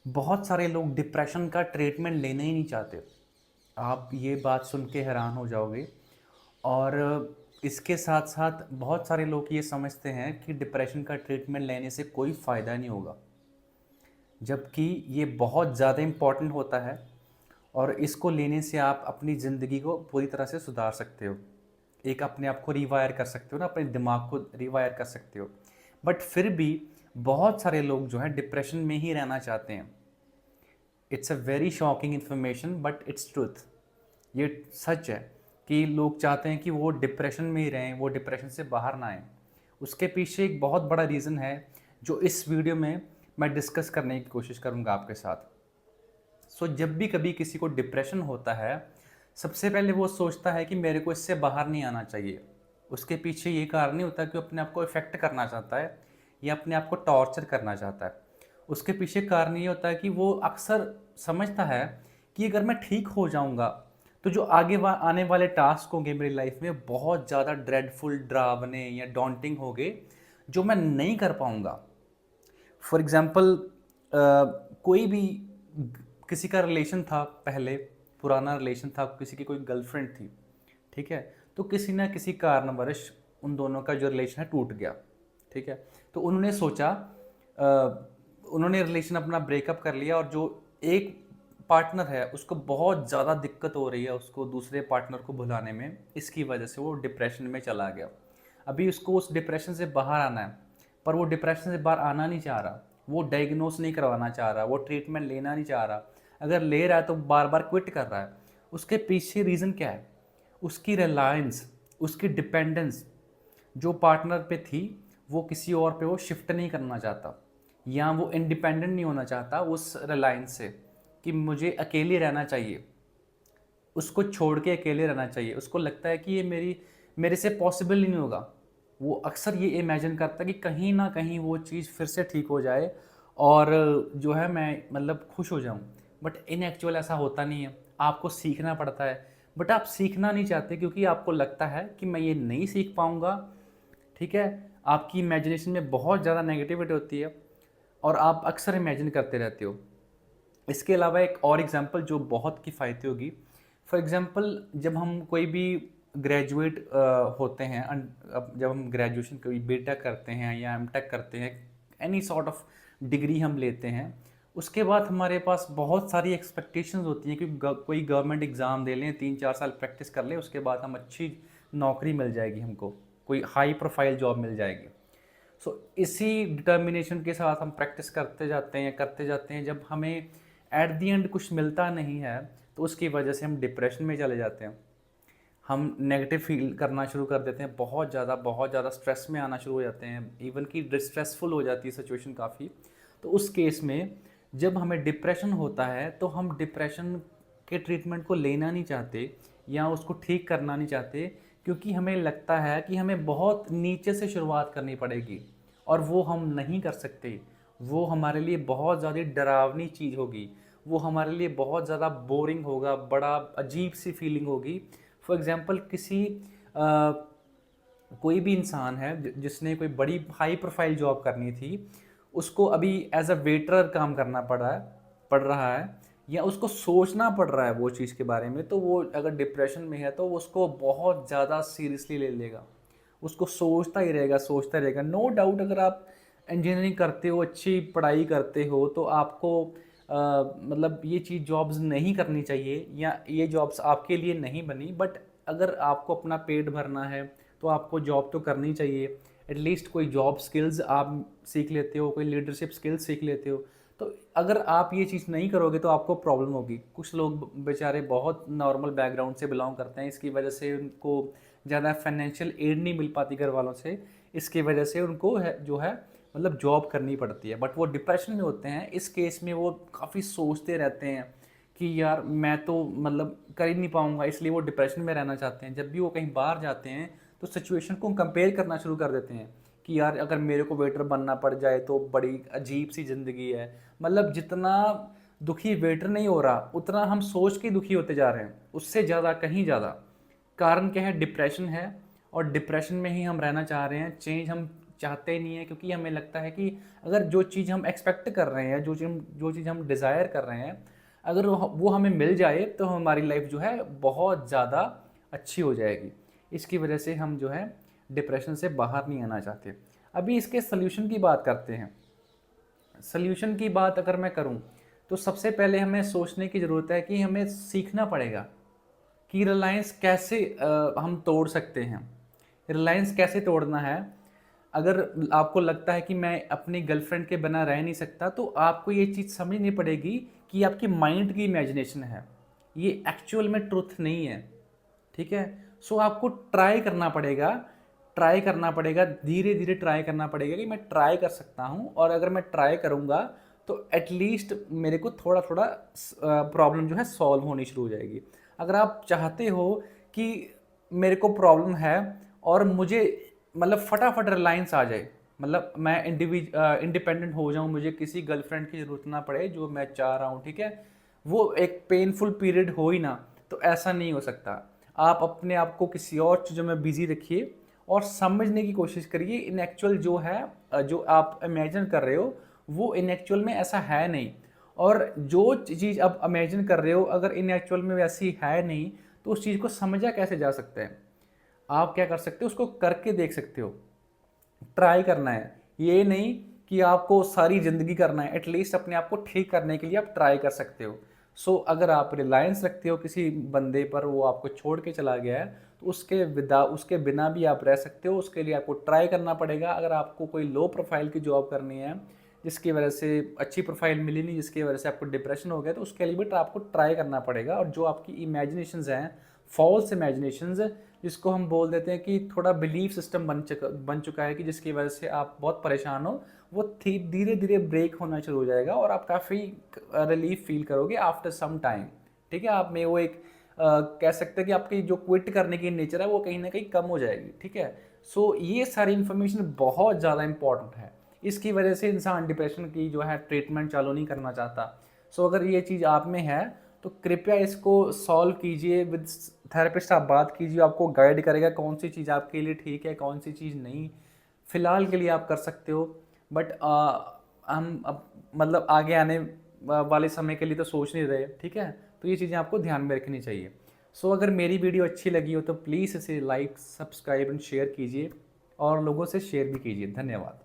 बहुत सारे लोग डिप्रेशन का ट्रीटमेंट लेना ही नहीं चाहते। आप ये बात सुन के हैरान हो जाओगे। और इसके साथ साथ बहुत सारे लोग ये समझते हैं कि डिप्रेशन का ट्रीटमेंट लेने से कोई फ़ायदा नहीं होगा, जबकि ये बहुत ज़्यादा इम्पॉर्टेंट होता है। और इसको लेने से आप अपनी ज़िंदगी को पूरी तरह से सुधार सकते हो, एक अपने आप को रिवायर कर सकते हो ना, अपने दिमाग को रिवायर कर सकते हो। बट फिर भी बहुत सारे लोग जो हैं डिप्रेशन में ही रहना चाहते हैं। It's a very shocking information but its truth. ये सच है कि लोग चाहते हैं कि वो डिप्रेशन में ही रहें, वो डिप्रेशन से बाहर ना आएँ। उसके पीछे एक बहुत बड़ा रीज़न है जो इस वीडियो में मैं डिस्कस करने की कोशिश करूँगा आपके साथ। जब भी कभी किसी को डिप्रेशन होता है, सबसे पहले वो सोचता है कि मेरे को इससे बाहर नहीं आना चाहिए। उसके पीछे ये कारण नहीं होता कि वो अपने आप को इफ़ेक्ट करना चाहता है या अपने आप को टॉर्चर करना चाहता है। उसके पीछे कारण ये होता है कि वो अक्सर समझता है कि अगर मैं ठीक हो जाऊँगा, तो जो आने वाले टास्क होंगे मेरी लाइफ में बहुत ज़्यादा ड्रेडफुल, डरावने या डॉन्टिंग होंगे, जो मैं नहीं कर पाऊँगा। फॉर एग्ज़ाम्पल कोई भी किसी का रिलेशन था पहले, पुराना रिलेशन था, किसी की कोई गर्लफ्रेंड थी, ठीक है? तो किसी ना किसी कारणवश उन दोनों का जो रिलेशन है टूट गया, ठीक है? तो उन्होंने सोचा, उन्होंने रिलेशन अपना ब्रेकअप कर लिया और जो एक पार्टनर है उसको बहुत ज़्यादा दिक्कत हो रही है उसको दूसरे पार्टनर को भुलाने में, इसकी वजह से वो डिप्रेशन में चला गया। अभी उसको उस डिप्रेशन से बाहर आना है, पर वो डिप्रेशन से बाहर आना नहीं चाह रहा, वो डायग्नोस नहीं करवाना चाह रहा, वो ट्रीटमेंट लेना नहीं चाह रहा। अगर ले रहा है तो बार बार क्विट कर रहा है। उसके पीछे रीज़न क्या है? उसकी रिलायंस, उसकी डिपेंडेंस जो पार्टनर पे थी, वो किसी और पे वो शिफ्ट नहीं करना चाहता, या वो इंडिपेंडेंट नहीं होना चाहता उस रिलायंस से कि मुझे अकेले रहना चाहिए, उसको छोड़ के अकेले रहना चाहिए। उसको लगता है कि ये मेरे से पॉसिबल ही नहीं होगा। वो अक्सर ये इमेजिन करता है कि कहीं न कहीं वो चीज़ फिर से ठीक हो जाए और जो है मैं मतलब खुश हो जाऊँ। बट इन एक्चुअल ऐसा होता नहीं है, आपको सीखना पड़ता है। बट आप सीखना नहीं चाहते क्योंकि आपको लगता है कि मैं ये नहीं सीख पाऊँगा, ठीक है? आपकी इमेजिनेशन में बहुत ज़्यादा नेगेटिविटी होती है और आप अक्सर इमेजिन करते रहते हो। इसके अलावा एक और एग्जांपल जो बहुत किफ़ायती होगी, फॉर एग्जांपल जब हम कोई भी ग्रेजुएट होते हैं, अब जब हम ग्रेजुएशन कोई बीटेक करते हैं या एमटेक करते हैं, एनी सॉर्ट ऑफ डिग्री हम लेते हैं, उसके बाद हमारे पास बहुत सारी एक्सपेक्टेशंस होती हैं कि कोई गवर्नमेंट एग्ज़ाम दे लें, 3-4 साल प्रैक्टिस कर लें, उसके बाद हम अच्छी नौकरी मिल जाएगी हमको, कोई हाई प्रोफाइल जॉब मिल जाएगी। इसी डिटर्मिनेशन के साथ हम प्रैक्टिस करते जाते हैं, जब हमें एट द एंड कुछ मिलता नहीं है, तो उसकी वजह से हम डिप्रेशन में चले जाते हैं। हम नेगेटिव फील करना शुरू कर देते हैं, बहुत ज़्यादा स्ट्रेस में आना शुरू हो जाते हैं, इवन कि स्ट्रेसफुल हो जाती है सिचुएशन काफ़ी। तो उस केस में जब हमें डिप्रेशन होता है, तो हम डिप्रेशन के ट्रीटमेंट को लेना नहीं चाहते या उसको ठीक करना नहीं चाहते, क्योंकि हमें लगता है कि हमें बहुत नीचे से शुरुआत करनी पड़ेगी और वो हम नहीं कर सकते। वो हमारे लिए बहुत ज़्यादा डरावनी चीज़ होगी, वो हमारे लिए बहुत ज़्यादा बोरिंग होगा, बड़ा अजीब सी फीलिंग होगी। फॉर एग्ज़ाम्पल कोई भी इंसान है जिसने कोई बड़ी हाई प्रोफाइल जॉब करनी थी, उसको अभी एज अ वेटर काम करना पड़ रहा है, या उसको सोचना पड़ रहा है वो चीज़ के बारे में, तो वो अगर डिप्रेशन में है तो उसको बहुत ज़्यादा सीरियसली ले लेगा। उसको सोचता ही रहेगा। नो डाउट, अगर आप इंजीनियरिंग करते हो, अच्छी पढ़ाई करते हो, तो आपको मतलब ये चीज़ जॉब्स नहीं करनी चाहिए या ये जॉब्स आपके लिए नहीं बनी। बट अगर आपको अपना पेट भरना है तो आपको जॉब तो करनी चाहिए। एटलीस्ट कोई जॉब स्किल्स आप सीख लेते हो, कोई लीडरशिप स्किल्स सीख लेते हो। तो अगर आप ये चीज़ नहीं करोगे तो आपको प्रॉब्लम होगी। कुछ लोग बेचारे बहुत नॉर्मल बैकग्राउंड से बिलोंग करते हैं, इसकी वजह से उनको ज़्यादा फाइनेंशियल एड नहीं मिल पाती घर वालों से, इसकी वजह से उनको जो है मतलब जॉब करनी पड़ती है। बट वो डिप्रेशन में होते हैं, इस केस में वो काफ़ी सोचते रहते हैं कि यार मैं तो मतलब कर ही नहीं पाऊँगा, इसलिए वो डिप्रेशन में रहना चाहते हैं। जब भी वो कहीं बाहर जाते हैं तो सिचुएशन को कंपेयर करना शुरू कर देते हैं कि यार अगर मेरे को वेटर बनना पड़ जाए तो बड़ी अजीब सी ज़िंदगी है। मतलब जितना दुखी वेटर नहीं हो रहा, उतना हम सोच के दुखी होते जा रहे हैं, उससे ज़्यादा, कहीं ज़्यादा। कारण क्या है? डिप्रेशन है, और डिप्रेशन में ही हम रहना चाह रहे हैं। चेंज हम चाहते नहीं हैं, क्योंकि हमें लगता है कि अगर जो चीज़ हम एक्सपेक्ट कर रहे हैं, जो चीज़ हम डिज़ायर कर रहे हैं, अगर वो हमें मिल जाए तो हमारी लाइफ जो है बहुत ज़्यादा अच्छी हो जाएगी। इसकी वजह से हम जो है डिप्रेशन से बाहर नहीं आना चाहते। अभी इसके सल्यूशन की बात करते हैं। सल्यूशन की बात अगर मैं करूं तो सबसे पहले हमें सोचने की ज़रूरत है कि हमें सीखना पड़ेगा कि रिलायंस कैसे हम तोड़ सकते हैं। रिलायंस कैसे तोड़ना है? अगर आपको लगता है कि मैं अपनी गर्लफ्रेंड के बिना रह नहीं सकता, तो आपको ये चीज़ समझनी पड़ेगी कि आपकी माइंड की इमेजिनेशन है, ये एक्चुअल में ट्रुथ नहीं है। ठीक है? सो आपको ट्राई करना पड़ेगा, धीरे धीरे ट्राई करना पड़ेगा कि मैं ट्राई कर सकता हूँ, और अगर मैं ट्राई करूँगा तो एटलीस्ट मेरे को थोड़ा थोड़ा प्रॉब्लम जो है सॉल्व होनी शुरू हो जाएगी। अगर आप चाहते हो कि मेरे को प्रॉब्लम है और मुझे मतलब फटाफट रिलायंस आ जाए, मतलब मैं इंडिपेंडेंट हो जाऊं, मुझे किसी गर्लफ्रेंड की ज़रूरत ना पड़े जो मैं चाह रहा हूं, ठीक है, वो एक पेनफुल पीरियड हो ही ना, तो ऐसा नहीं हो सकता। आप अपने आप को किसी और चीज़ों में बिजी रखिए और समझने की कोशिश करिए इन एक्चुअल जो है, जो आप इमेजिन कर रहे हो वो इन एक्चुअल में ऐसा है नहीं। और जो चीज़ आप इमेजिन कर रहे हो अगर इन एक्चुअल में वैसी है नहीं, तो उस चीज़ को समझा कैसे जा सकता है? आप क्या कर सकते हो, उसको करके देख सकते हो। ट्राई करना है, ये नहीं कि आपको सारी ज़िंदगी करना है, एटलीस्ट अपने आप को ठीक करने के लिए आप ट्राई कर सकते हो। सो अगर आप रिलायंस रखते हो किसी बंदे पर, वो आपको छोड़ के चला गया है, तो उसके बिना भी आप रह सकते हो। उसके लिए आपको ट्राई करना पड़ेगा। अगर आपको कोई लो प्रोफाइल की जॉब करनी है जिसकी वजह से अच्छी प्रोफाइल मिली नहीं, जिसकी वजह से आपको डिप्रेशन हो गया, तो उसके लिए भी आपको ट्राई करना पड़ेगा। और जो आपकी इमेजिनेशंस हैं, फॉल्स इमेजिनेशंस, जिसको हम बोल देते हैं कि थोड़ा बिलीफ सिस्टम बन चुका है, कि जिसकी वजह से आप बहुत परेशान हो, वो धीरे धीरे ब्रेक होना शुरू हो जाएगा और आप काफ़ी रिलीफ फील करोगे आफ्टर सम टाइम। ठीक है, आप में वो एक कह सकते हैं कि आपकी जो क्विट करने की नेचर है वो कहीं ना कहीं कम हो जाएगी। ठीक है, सो ये सारी इन्फॉर्मेशन बहुत ज़्यादा इंपॉर्टेंट है। इसकी वजह से इंसान डिप्रेशन की जो है ट्रीटमेंट चालू नहीं करना चाहता। सो अगर ये चीज़ आप में है तो कृपया इसको सॉल्व कीजिए, विद थेरेपिस्ट आप बात कीजिए, आपको गाइड करेगा कौन सी चीज़ आपके लिए ठीक है, कौन सी चीज़ नहीं। फ़िलहाल के लिए आप कर सकते हो, बट हम अब मतलब आगे आने वाले समय के लिए तो सोच नहीं रहे। ठीक है, तो ये चीज़ें आपको ध्यान में रखनी चाहिए। सो अगर मेरी वीडियो अच्छी लगी हो तो प्लीज़ इसे लाइक, सब्सक्राइब एंड शेयर कीजिए, और लोगों से शेयर भी कीजिए। धन्यवाद।